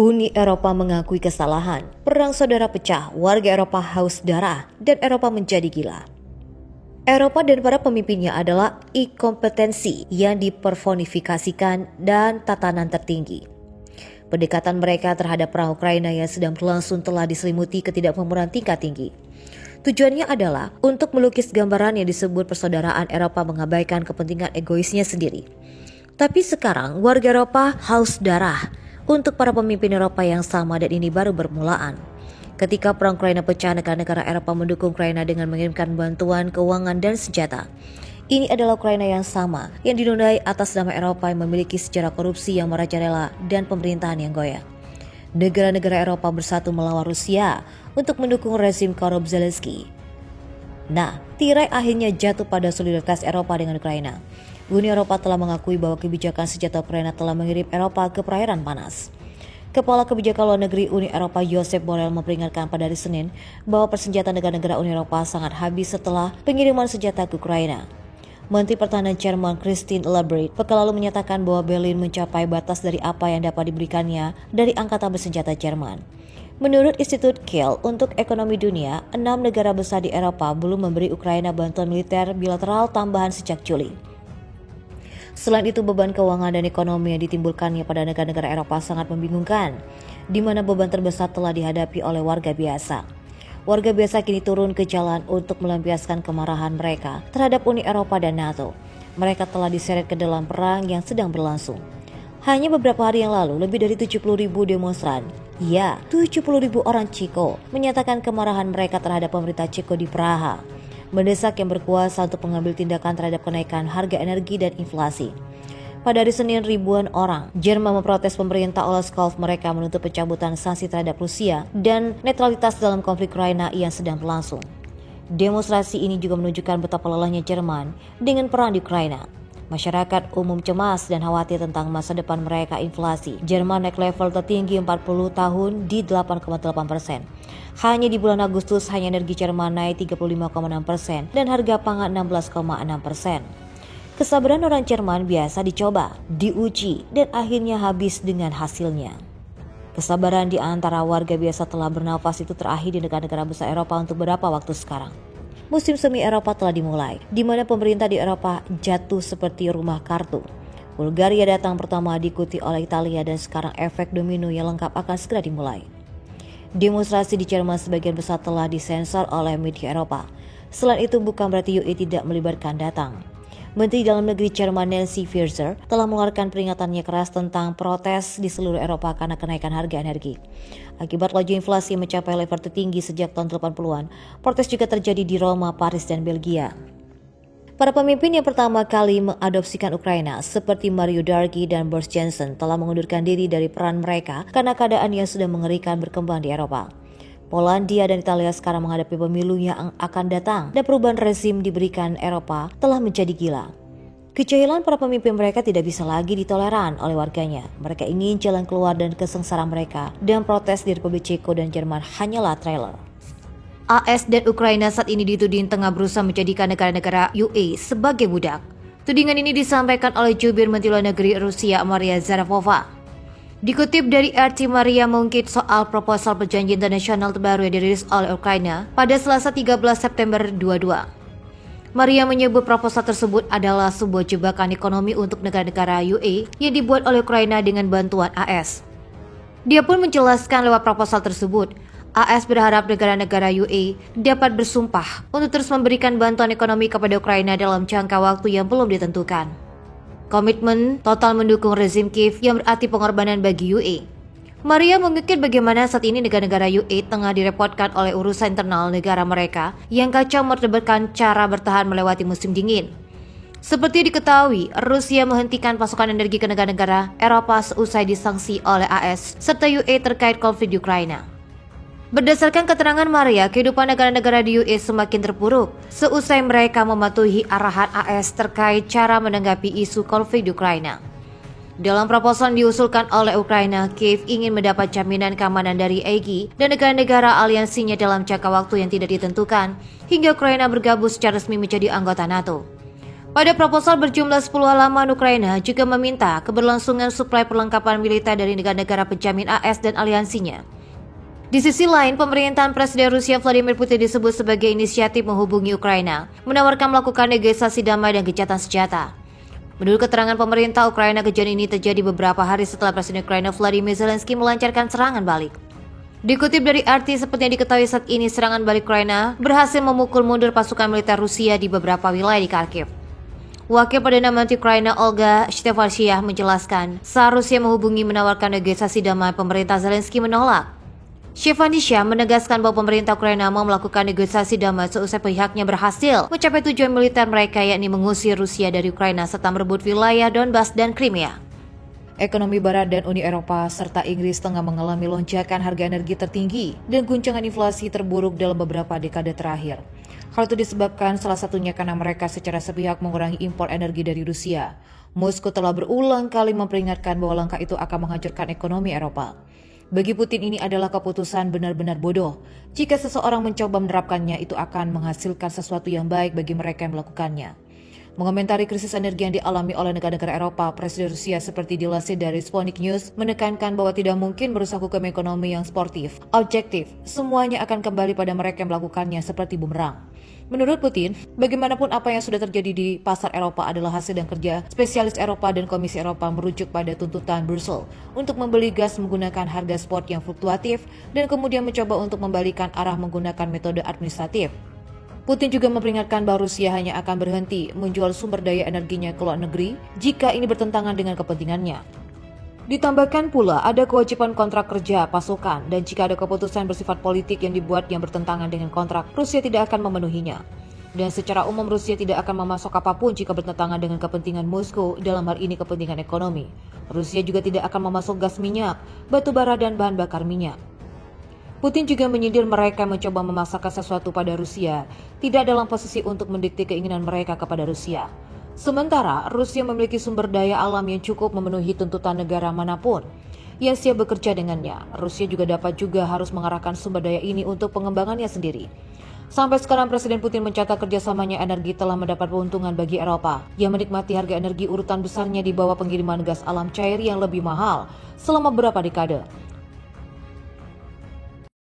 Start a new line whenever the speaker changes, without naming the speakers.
Uni Eropa mengakui kesalahan, perang saudara pecah, warga Eropa haus darah, dan Eropa menjadi gila. Eropa dan para pemimpinnya adalah inkompetensi yang dipersonifikasikan dan tatanan tertinggi. Pendekatan mereka terhadap perang Ukraina yang sedang berlangsung telah diselimuti ketidakmampuan tingkat tinggi. Tujuannya adalah untuk melukis gambaran yang disebut persaudaraan Eropa mengabaikan kepentingan egoisnya sendiri. Tapi sekarang warga Eropa haus darah untuk para pemimpin Eropa yang sama, dan ini baru bermulaan. Ketika perang Ukraina pecah, negara-negara Eropa mendukung Ukraina dengan mengirimkan bantuan keuangan dan senjata. Ini adalah Ukraina yang sama yang dinodai atas nama Eropa yang memiliki sejarah korupsi yang merajalela dan pemerintahan yang goyah. Negara-negara Eropa bersatu melawan Rusia untuk mendukung rezim korup Zelensky. Nah, tirai akhirnya jatuh pada solidaritas Eropa dengan Ukraina. Uni Eropa telah mengakui bahwa kebijakan senjata Ukraina telah mengirim Eropa ke perairan panas. Kepala Kebijakan Luar Negeri Uni Eropa Josep Borrell memperingatkan pada hari Senin bahwa persenjataan negara-negara Uni Eropa sangat habis setelah pengiriman senjata ke Ukraina. Menteri Pertahanan Jerman Christine Lambrecht pekan lalu menyatakan bahwa Berlin mencapai batas dari apa yang dapat diberikannya dari angkatan bersenjata Jerman. Menurut Institut Kiel untuk Ekonomi Dunia, 6 negara besar di Eropa belum memberi Ukraina bantuan militer bilateral tambahan sejak Juli. Selain itu, beban keuangan dan ekonomi yang ditimbulkannya pada negara-negara Eropa sangat membingungkan, di mana beban terbesar telah dihadapi oleh warga biasa. Warga biasa kini turun ke jalan untuk melampiaskan kemarahan mereka terhadap Uni Eropa dan NATO. Mereka telah diseret ke dalam perang yang sedang berlangsung. Hanya beberapa hari yang lalu, lebih dari 70.000 demonstran, 70.000 orang Ceko, menyatakan kemarahan mereka terhadap pemerintah Ceko di Praha, mendesak yang berkuasa untuk mengambil tindakan terhadap kenaikan harga energi dan inflasi. Pada hari Senin, ribuan orang Jerman memprotes pemerintah Olaf Scholz. Mereka menuntut pencabutan sanksi terhadap Rusia dan netralitas dalam konflik Ukraina yang sedang berlangsung. Demonstrasi ini juga menunjukkan betapa lelahnya Jerman dengan perang di Ukraina. Masyarakat umum cemas dan khawatir tentang masa depan mereka. Inflasi Jerman naik level tertinggi 40 tahun di 8,8%. Hanya di bulan Agustus, hanya energi Jerman naik 35,6% dan harga pangan 16,6%. Kesabaran orang Jerman biasa dicoba, diuji, dan akhirnya habis dengan hasilnya. Kesabaran di antara warga biasa telah bernafas itu terakhir di negara-negara besar Eropa untuk beberapa waktu sekarang. Musim semi Eropa telah dimulai, di mana pemerintah di Eropa jatuh seperti rumah kartu. Bulgaria datang pertama, diikuti oleh Italia, dan sekarang efek domino yang lengkap akan segera dimulai. Demonstrasi di Jerman sebagian besar telah disensor oleh media Eropa. Selain itu, bukan berarti UE tidak melibatkan datang. Menteri Dalam Negeri Jerman Nancy Faeser telah mengeluarkan peringatannya keras tentang protes di seluruh Eropa karena kenaikan harga energi. Akibat laju inflasi mencapai level tertinggi sejak tahun 80-an, protes juga terjadi di Roma, Paris, dan Belgia. Para pemimpin yang pertama kali mengadopsikan Ukraina seperti Mario Draghi dan Boris Johnson telah mengundurkan diri dari peran mereka karena keadaan yang sudah mengerikan berkembang di Eropa. Polandia dan Italia sekarang menghadapi pemilu yang akan datang, dan perubahan rezim diberikan Eropa telah menjadi gila. Kejahilan para pemimpin mereka tidak bisa lagi ditoleran oleh warganya. Mereka ingin jalan keluar dan kesengsaraan mereka, dan protes di Republik Ceko dan Jerman hanyalah trailer. AS dan Ukraina saat ini dituding tengah berusaha menjadikan negara-negara UE sebagai budak. Tudingan ini disampaikan oleh jubir Menteri Luar Negeri Rusia Maria Zakharova. Dikutip dari RT, Maria mengungkit soal proposal perjanjian internasional terbaru yang dirilis oleh Ukraina pada Selasa 13 September 22. Maria menyebut proposal tersebut adalah sebuah jebakan ekonomi untuk negara-negara UE yang dibuat oleh Ukraina dengan bantuan AS. Dia pun menjelaskan lewat proposal tersebut, AS berharap negara-negara UE dapat bersumpah untuk terus memberikan bantuan ekonomi kepada Ukraina dalam jangka waktu yang belum ditentukan. Komitmen total mendukung rezim Kiev yang berarti pengorbanan bagi UE. Maria mengukir bagaimana saat ini negara-negara UE tengah direpotkan oleh urusan internal negara mereka yang kacau memperdebatkan cara bertahan melewati musim dingin. Seperti diketahui, Rusia menghentikan pasokan energi ke negara-negara Eropa seusai disanksi oleh AS serta UE terkait konflik di Ukraina. Berdasarkan keterangan Maria, kehidupan negara-negara di UE semakin terpuruk seusai mereka mematuhi arahan AS terkait cara menanggapi isu konflik di Ukraina. Dalam proposal yang diusulkan oleh Ukraina, Kiev ingin mendapat jaminan keamanan dari EG dan negara-negara aliansinya dalam jangka waktu yang tidak ditentukan hingga Ukraina bergabung secara resmi menjadi anggota NATO. Pada proposal berjumlah 10 halaman, Ukraina juga meminta keberlangsungan suplai perlengkapan militer dari negara-negara penjamin AS dan aliansinya. Di sisi lain, pemerintahan Presiden Rusia Vladimir Putin disebut sebagai inisiatif menghubungi Ukraina, menawarkan melakukan negosiasi damai dan gencatan senjata. Menurut keterangan pemerintah Ukraina, kejadian ini terjadi beberapa hari setelah Presiden Ukraina Volodymyr Zelensky melancarkan serangan balik. Dikutip dari RT, seperti yang diketahui saat ini serangan balik Ukraina berhasil memukul mundur pasukan militer Rusia di beberapa wilayah di Kharkiv. Wakil Perdana Menteri Ukraina Olga Shchevarsyah menjelaskan, saat Rusia menghubungi menawarkan negosiasi damai, pemerintah Zelensky menolak. Shchevarsyah menegaskan bahwa pemerintah Ukraina mau melakukan negosiasi damai seusai pihaknya berhasil mencapai tujuan militer mereka, yakni mengusir Rusia dari Ukraina serta merebut wilayah Donbas dan Crimea. Ekonomi Barat dan Uni Eropa serta Inggris tengah mengalami lonjakan harga energi tertinggi dan guncangan inflasi terburuk dalam beberapa dekade terakhir. Hal itu disebabkan salah satunya karena mereka secara sepihak mengurangi impor energi dari Rusia. Moskow telah berulang kali memperingatkan bahwa langkah itu akan menghancurkan ekonomi Eropa. Bagi Putin, ini adalah keputusan benar-benar bodoh. Jika seseorang mencoba menerapkannya, itu akan menghasilkan sesuatu yang baik bagi mereka yang melakukannya. Mengomentari krisis energi yang dialami oleh negara-negara Eropa, Presiden Rusia seperti dilansir dari Sputnik News menekankan bahwa tidak mungkin merusak hukum ekonomi yang sportif, objektif. Semuanya akan kembali pada mereka yang melakukannya seperti bumerang. Menurut Putin, bagaimanapun apa yang sudah terjadi di pasar Eropa adalah hasil dan kerja spesialis Eropa, dan Komisi Eropa merujuk pada tuntutan Brussels untuk membeli gas menggunakan harga spot yang fluktuatif dan kemudian mencoba untuk membalikan arah menggunakan metode administratif. Putin juga memperingatkan bahwa Rusia hanya akan berhenti menjual sumber daya energinya ke luar negeri jika ini bertentangan dengan kepentingannya. Ditambahkan pula ada kewajiban kontrak kerja pasukan, dan jika ada keputusan bersifat politik yang dibuat yang bertentangan dengan kontrak, Rusia tidak akan memenuhinya. Dan secara umum Rusia tidak akan memasok apapun jika bertentangan dengan kepentingan Moskow, dalam hal ini kepentingan ekonomi. Rusia juga tidak akan memasok gas minyak, batu bara dan bahan bakar minyak. Putin juga menyindir mereka mencoba memaksakan sesuatu pada Rusia, tidak dalam posisi untuk mendikte keinginan mereka kepada Rusia. Sementara Rusia memiliki sumber daya alam yang cukup memenuhi tuntutan negara manapun yang siap bekerja dengannya. Rusia juga harus mengarahkan sumber daya ini untuk pengembangannya sendiri. Sampai sekarang Presiden Putin mencatat kerjasamanya energi telah mendapat keuntungan bagi Eropa yang menikmati harga energi urutan besarnya di bawah pengiriman gas alam cair yang lebih mahal selama beberapa dekade.